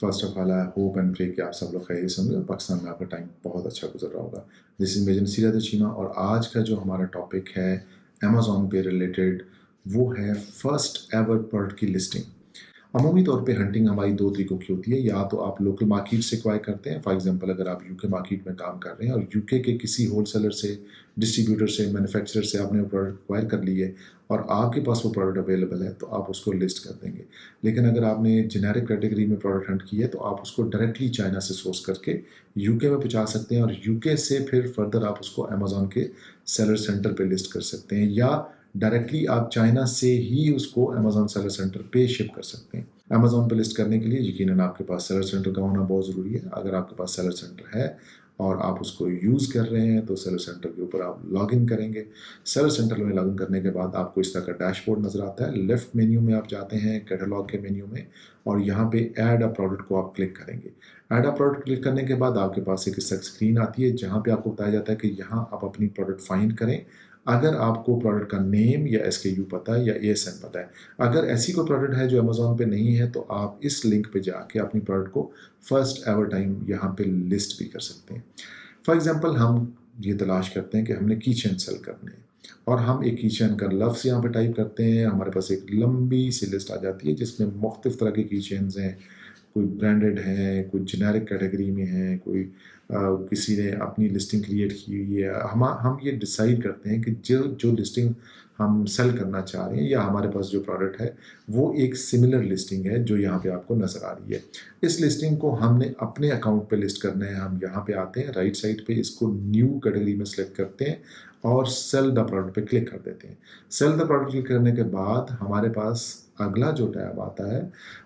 First of all I hope and pray कि आप सब लोग खैरियत से होंगे और पाकिस्तान में आपका टाइम बहुत अच्छा गुजर रहा होगा। दिस इज मेजन सीरत चीमा और आज का जो हमारा टॉपिक है अमेज़ॉन पे रिलेटेड वो है फर्स्ट एवर प्रोडक्ट की लिस्टिंग। अमूमी तौर पे हंटिंग हमारी दो तरीकों की होती है, या तो आप लोकल मार्केट से एक्वायर करते हैं। फॉर एग्जांपल अगर आप यूके मार्केट में काम कर रहे हैं और यूके के किसी होलसेलर से, डिस्ट्रीब्यूटर से, मैन्युफैक्चरर से आपने वो प्रोडक्ट एक्वायर कर ली है और आपके पास वो प्रोडक्ट अवेलेबल है तो आप उसको लिस्ट कर देंगे। लेकिन अगर आपने जेनेरिक कैटेगरी में प्रोडक्ट हंट की है तो आप उसको डायरेक्टली चाइना से सोर्स करके यूके में पहुंचा सकते हैं और यूके से फिर फर्दर आप उसको अमेज़ॉन के सेलर सेंटर पे लिस्ट कर सकते हैं, या डायरेक्टली आप चाइना से ही उसको अमेज़ॉन सेलर सेंटर पे शिप कर सकते हैं। अमेज़ॉन पे लिस्ट करने के लिए यकीनन आपके पास सेलर सेंटर का होना बहुत ज़रूरी है। अगर आपके पास सेलर सेंटर है और आप उसको यूज़ कर रहे हैं तो सेलर सेंटर के ऊपर आप लॉगिन करेंगे। सेलर सेंटर में लॉगिन करने के बाद आपको इस तरह का डैशबोर्ड नज़र आता है। लेफ्ट मेन्यू में आप जाते हैं कैटलॉग के मेन्यू में और यहाँ पे ऐड अ प्रोडक्ट को आप क्लिक करेंगे। ऐड अ प्रोडक्ट क्लिक करने के बाद आपके पास एक स्क्रीन आती है जहाँ पे आपको बताया जाता है कि यहाँ आप अपनी प्रोडक्ट फाइंड करें। अगर आपको प्रोडक्ट का नेम या एसकेयू पता है या एएसएन पता है, अगर ऐसी कोई प्रोडक्ट है जो अमेज़ॉन पे नहीं है तो आप इस लिंक पे जाके अपनी प्रोडक्ट को फर्स्ट एवर टाइम यहाँ पे लिस्ट भी कर सकते हैं। फॉर एग्जांपल हम ये तलाश करते हैं कि हमने कीचेन सेल करने हैं और हम एक कीचेन का लफ्ज़ यहाँ पे टाइप करते हैं। हमारे पास एक लंबी सी लिस्ट आ जाती है जिसमें मुख्तलिफ तरह के कीचेन्स हैं। कोई ब्रांडेड हैं, कोई जेनेरिक कैटेगरी में हैं, कोई किसी ने अपनी लिस्टिंग क्रिएट की हुई है। हम ये डिसाइड करते हैं कि जो लिस्टिंग हम सेल करना चाह रहे हैं या हमारे पास जो प्रोडक्ट है वो एक सिमिलर लिस्टिंग है जो यहाँ पे आपको नज़र आ रही है। इस लिस्टिंग को हमने अपने अकाउंट पे लिस्ट करना है। हम यहाँ पे आते हैं, राइट साइड पे इसको न्यू कैटेगरी में सेलेक्ट करते हैं और सेल द प्रोडक्ट पे क्लिक कर देते हैं। सेल द प्रोडक्ट क्लिक करने के बाद हमारे पास अगला जो टैब आता है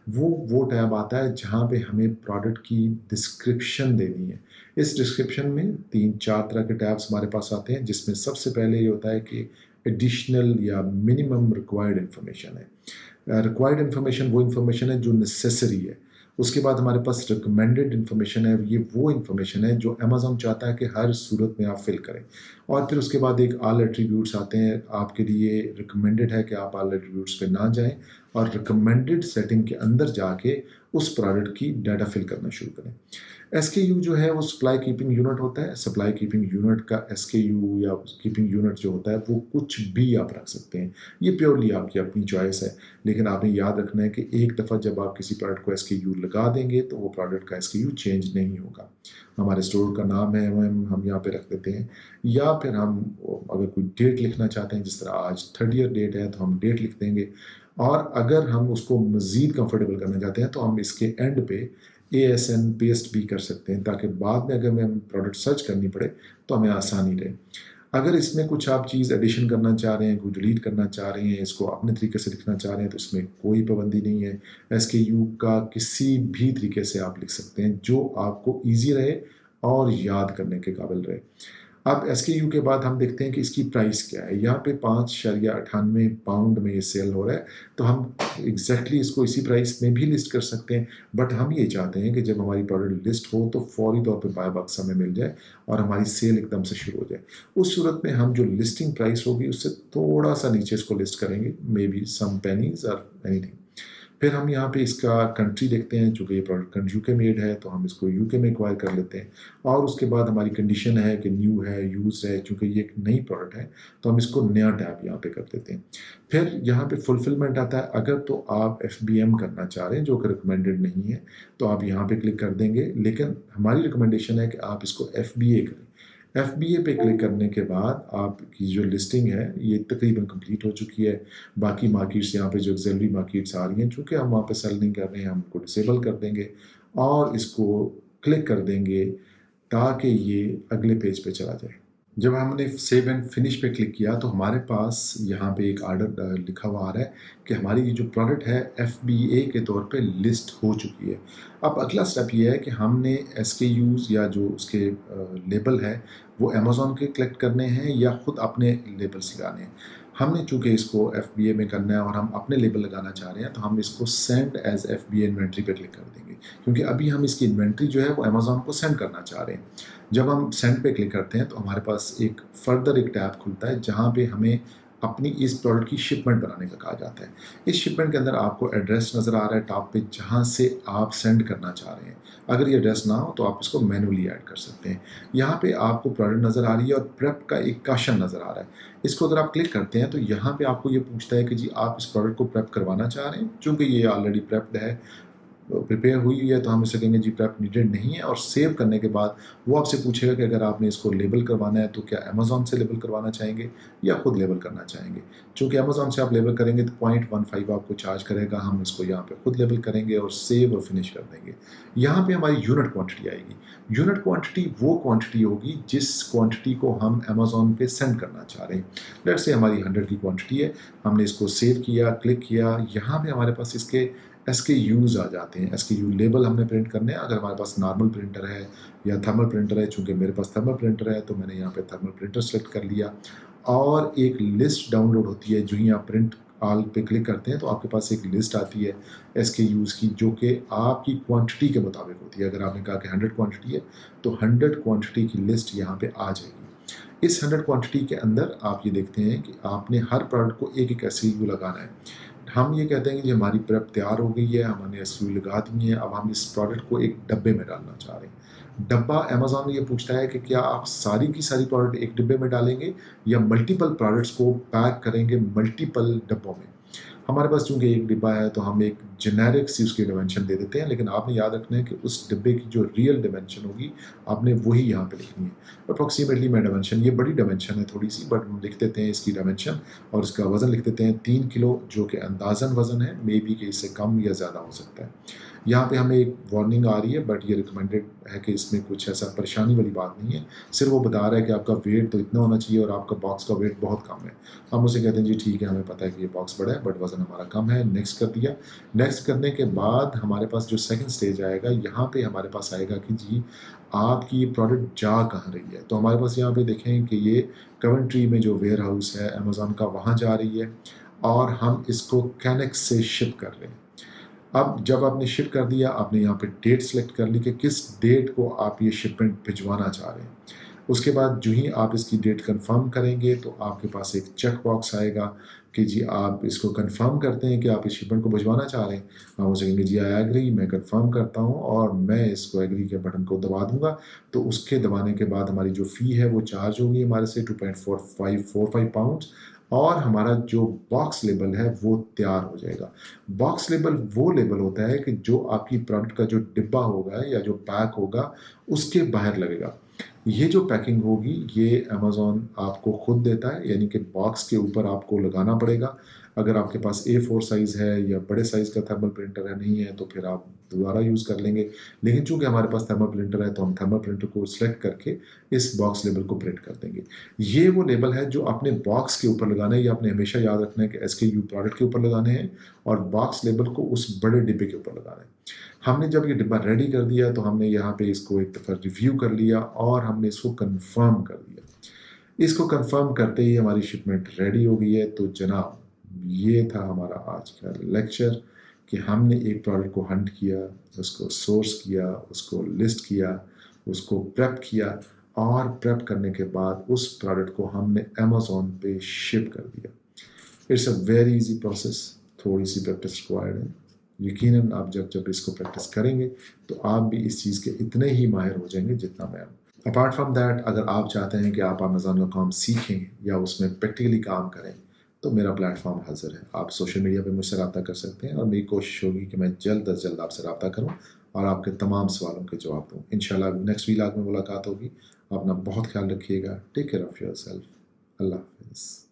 वो टैब आता है जहाँ पे हमें प्रोडक्ट की डिस्क्रिप्शन देनी है। इस डिस्क्रिप्शन में 3-4 तरह के टैब्स हमारे पास आते हैं, जिसमें सबसे पहले ये होता है कि एडिशनल या मिनिमम रिक्वायर्ड इन्फॉर्मेशन है। रिक्वायर्ड इन्फॉर्मेशन वो इन्फॉर्मेशन है जो नेसेसरी है। उसके बाद हमारे पास रिकमेंडेड इन्फॉर्मेशन है। ये वो इन्फॉर्मेशन है जो अमेज़ॉन चाहता है कि हर सूरत में आप फिल करें। और फिर उसके बाद एक ऑल एट्रीब्यूट्स आते हैं। आपके लिए रिकमेंडेड है कि आप ऑल एट्रीब्यूट्स पे ना जाएं और रिकमेंडेड सेटिंग के अंदर जाके उस प्रोडक्ट की डाटा फिल करना शुरू करें। एसकेयू जो है वो सप्लाई कीपिंग यूनिट होता है। सप्लाई कीपिंग यूनिट का एसकेयू या कीपिंग यूनिट जो होता है वो कुछ भी आप रख सकते हैं। ये प्योरली आपकी अपनी चॉइस है, लेकिन आपने याद रखना है कि एक दफ़ा जब आप किसी प्रोडक्ट को एसकेयू लगा देंगे तो वो प्रोडक्ट का एसकेयू चेंज नहीं होगा। हमारे स्टोर का नाम है हम यहाँ पे रख देते हैं, या फिर हम अगर कोई डेट लिखना चाहते हैं, जिस तरह आज 30th डेट है तो हम डेट लिख देंगे। और अगर हम उसको मज़ीद कंफर्टेबल करना चाहते हैं तो हम इसके एंड पे एएसएन पेस्ट भी कर सकते हैं, ताकि बाद में अगर हमें प्रोडक्ट सर्च करनी पड़े तो हमें आसानी रहे। अगर इसमें कुछ आप चीज़ एडिशन करना चाह रहे हैं, कोई डिलीट करना चाह रहे हैं, इसको अपने तरीके से लिखना चाह रहे हैं तो इसमें कोई पाबंदी नहीं है। एसकेयू का किसी भी तरीके से आप लिख सकते हैं जो आपको ईजी रहे और याद करने के काबिल रहे। अब एसकेयू के बाद हम देखते हैं कि इसकी प्राइस क्या है। यहाँ पे 5.98 पाउंड में ये सेल हो रहा है, तो हम एग्जैक्टली इसको इसी प्राइस में भी लिस्ट कर सकते हैं। बट हम ये चाहते हैं कि जब हमारी प्रोडक्ट लिस्ट हो तो फौरी तौर पे बाय बक्स हमें मिल जाए और हमारी सेल एकदम से शुरू हो जाए। उस सूरत में हम जो लिस्टिंग प्राइस होगी उससे थोड़ा सा नीचे इसको लिस्ट करेंगे, मे बी सम पेनीज और एनीथिंग। फिर हम यहाँ पे इसका कंट्री देखते हैं। चूँकि ये प्रोडक्ट यूके मेड है तो हम इसको यूके में एक्वायर कर लेते हैं। और उसके बाद हमारी कंडीशन है कि न्यू है, यूज है। चूँकि ये एक नई प्रोडक्ट है तो हम इसको नया टैब यहाँ पे कर देते हैं। फिर यहाँ पे फुलफिलमेंट आता है। अगर तो आप FBM करना चाह रहे हैं जो कि रिकमेंडेड नहीं है तो आप यहाँ पे क्लिक कर देंगे, लेकिन हमारी रिकमेंडेशन है कि आप इसको FBA करें। FBA पे क्लिक करने के बाद आपकी जो लिस्टिंग है ये तकरीबन कंप्लीट हो चुकी है। बाकी मार्केट्स यहाँ पे जो ऑक्सिलरी मार्केट्स आ रही हैं, चूँकि हम वहाँ पे सेल नहीं कर रहे हैं, हम उनको डिसेबल कर देंगे और इसको क्लिक कर देंगे ताकि ये अगले पेज पे चला जाए। जब हमने सेव एंड फिनिश पे क्लिक किया तो हमारे पास यहाँ पे एक आर्डर लिखा हुआ आ रहा है कि हमारी ये जो प्रोडक्ट है FBA के तौर पे लिस्ट हो चुकी है। अब अगला स्टेप ये है कि हमने SKUs या जो उसके लेबल है वो अमेज़ॉन के कलेक्ट करने हैं या ख़ुद अपने लेबल्स लगाने हैं। हमने चूँकि इसको FBA में करना है और हम अपने लेबल लगाना चाह रहे हैं तो हम इसको सेंड एज FBA इन्वेंट्री पे क्लिक कर देंगे, क्योंकि अभी हम इसकी इन्वेंट्री जो है वो अमेज़ॉन को सेंड करना चाह रहे हैं। जब हम सेंड पे क्लिक करते हैं तो हमारे पास एक फर्दर एक टैब खुलता है जहाँ पे हमें अपनी इस प्रोडक्ट की शिपमेंट बनाने का कहा जाता है। इस शिपमेंट के अंदर आपको एड्रेस नज़र आ रहा है टॉप पे जहाँ से आप सेंड करना चाह रहे हैं। अगर ये एड्रेस ना हो तो आप इसको मैनुअली ऐड कर सकते हैं। यहाँ पे आपको प्रोडक्ट नज़र आ रही है और प्रेप का एक काशन नज़र आ रहा है। इसको अगर आप क्लिक करते हैं तो यहाँ पे आपको ये पूछता है कि जी आप इस प्रोडक्ट को प्रेप करवाना चाह रहे हैं। चूँकि ये ऑलरेडी प्रेप्ड है, प्रिपेयर हुई है, तो हम इसे कहेंगे जी प्रेप नीडेड नहीं है। और सेव करने के बाद वो आपसे पूछेगा कि अगर आपने इसको लेबल करवाना है तो क्या अमेज़न से लेबल करवाना चाहेंगे या खुद लेबल करना चाहेंगे। चूँकि अमेज़न से आप लेबल करेंगे तो 0.15 आपको चार्ज करेगा। हम इसको यहाँ पे खुद लेबल करेंगे और सेव और फिनिश कर देंगे। यहाँ पे हमारी यूनिट क्वांटिटी आएगी। यूनिट क्वांटिटी वो क्वांटिटी होगी जिस क्वांटिटी को हम अमेज़न पे सेंड करना चाह रहे हैं। लेट्स से हमारी 100 की क्वांटिटी है, हमने इसको सेव किया, क्लिक किया। यहाँ पे हमारे पास इसके SKUs आ जाते हैं। SKU लेबल हमने प्रिंट करने हैं। अगर हमारे पास नॉर्मल प्रिंटर है या थर्मल प्रिंटर है, चूँकि मेरे पास थर्मल प्रिंटर है तो मैंने यहाँ पे थर्मल प्रिंटर सेलेक्ट कर लिया। और एक लिस्ट डाउनलोड होती है, जो ही आप प्रिंट ऑल पे क्लिक करते हैं तो आपके पास एक लिस्ट आती है SKUs की, जो कि आपकी क्वांटिटी के मुताबिक होती है। अगर आपने कहा कि 100 क्वांटिटी है तो 100 क्वांटिटी की लिस्ट यहाँ पे आ जाएगी। इस 100 क्वांटिटी के अंदर आप ये देखते हैं कि आपने हर प्रोडक्ट को एक एक SKU लगाना है। हम ये कहते हैं कि हमारी प्रेप तैयार हो गई है, हमने SKU लगा दी है, अब हम इस प्रोडक्ट को एक डब्बे में डालना चाह रहे हैं। डब्बा अमेज़न ये पूछता है कि क्या आप सारी की सारी प्रोडक्ट एक डिब्बे में डालेंगे या मल्टीपल प्रोडक्ट्स को पैक करेंगे मल्टीपल डब्बों में। हमारे पास चूँकि एक डिब्बा है तो हम एक जेनेरिक सी उसकी डिमेंशन दे देते हैं, लेकिन आपने याद रखना है कि उस डिब्बे की जो रियल डिमेंशन होगी आपने वही यहाँ पे लिखनी है। अप्रॉक्सीमेटली मैं डिमेंशन, ये बड़ी डिमेंशन है थोड़ी सी, बट हम लिख देते हैं इसकी डिमेंशन और इसका वज़न लिख देते हैं 3 किलो, जो कि अंदाज़न वज़न है, मे बी कि इससे कम या ज़्यादा हो सकता है। यहाँ पे हमें एक वार्निंग आ रही है, बट ये रिकमेंडेड है कि इसमें कुछ ऐसा परेशानी वाली बात नहीं है। सिर्फ वो बता रहा है कि आपका वेट तो इतना होना चाहिए और आपका बॉक्स का वेट बहुत कम है। हम उसे कहते हैं जी ठीक है, हमें पता है कि ये बॉक्स बड़ा है बट वज़न हमारा कम है। नेक्स्ट कर दिया। नेक्स्ट करने के बाद हमारे पास जो सेकंड स्टेज आएगा, यहाँ पे हमारे पास आएगा कि जी आपकी ये प्रोडक्ट जा कहाँ रही है। तो हमारे पास यहाँ पे देखें कि ये कवेंट्री में जो वेयर हाउस है अमेज़न का, वहाँ जा रही है और हम इसको कैनेक्स से शिप कर रहे हैं। अब जब आपने शिप कर दिया, आपने यहाँ पे डेट सेलेक्ट कर ली कि किस डेट को आप ये शिपमेंट भिजवाना चाह रहे हैं। उसके बाद जो ही आप इसकी डेट कंफर्म करेंगे तो आपके पास एक चेक बॉक्स आएगा कि जी आप इसको कंफर्म करते हैं कि आप इस शिपमेंट को भिजवाना चाह रहे हैं। हम उसे कहेंगे जी आई एग्री, मैं कंफर्म करता हूँ और मैं इसको एग्री के बटन को दबा दूंगा। तो उसके दबाने के बाद हमारी जो फ़ी है वो चार्ज होगी हमारे से 2.4545 पाउंड्स और हमारा जो बॉक्स लेबल है वो तैयार हो जाएगा। बॉक्स लेबल वो लेबल होता है कि जो आपकी प्रोडक्ट का जो डिब्बा होगा या जो पैक होगा उसके बाहर लगेगा। ये जो पैकिंग होगी ये अमेज़न आपको खुद देता है, यानी कि बॉक्स के ऊपर आपको लगाना पड़ेगा। अगर आपके पास A4 साइज़ है या बड़े साइज़ का थर्मल प्रिंटर है, नहीं है तो फिर आप दोबारा यूज़ कर लेंगे। लेकिन चूँकि हमारे पास थर्मल प्रिंटर है तो हम थर्मल प्रिंटर को सिलेक्ट करके इस बॉक्स लेबल को प्रिंट कर देंगे। ये वो लेबल है जो आपने बॉक्स के ऊपर लगाना है। ये आपने हमेशा याद रखना है कि SKU प्रोडक्ट के ऊपर लगाने हैं और बॉक्स लेबल को उस बड़े डिब्बे के ऊपर लगाना है। हमने जब ये डिब्बा रेडी कर दिया तो हमने यहाँ पे इसको एक दफ़ा रिव्यू कर लिया और हमने इसको कंफर्म कर दिया। इसको कंफर्म करते ही हमारी शिपमेंट रेडी हो गई है। तो जनाब, ये था हमारा आज का लेक्चर कि हमने एक प्रोडक्ट को हंट किया, उसको सोर्स किया, उसको लिस्ट किया, उसको प्रेप किया और प्रेप करने के बाद उस प्रोडक्ट को हमने अमेज़न पे शिप कर दिया। It's a very easy process, थोड़ी सी प्रैक्टिस रिक्वायर्ड है। यकीनन आप जब जब इसको प्रैक्टिस करेंगे तो आप भी इस चीज़ के इतने ही माहिर हो जाएंगे जितना मैं हूँ। अपार्ट फ्रॉम दैट, अगर आप चाहते हैं कि आप अमेज़न का काम सीखें या उसमें प्रैक्टिकली काम करें तो मेरा प्लेटफॉर्म हाजिर है। आप सोशल मीडिया पे मुझसे रब्ता कर सकते हैं और मेरी कोशिश होगी कि मैं जल्द अज जल्द आपसे रब्ता करूँ और आपके तमाम सवालों के जवाब दूँ। इंशाल्लाह नेक्स्ट व्लॉग में मुलाकात होगी। अपना बहुत ख्याल रखिएगा। Take care of yourself. अल्लाह हाफ़िज़।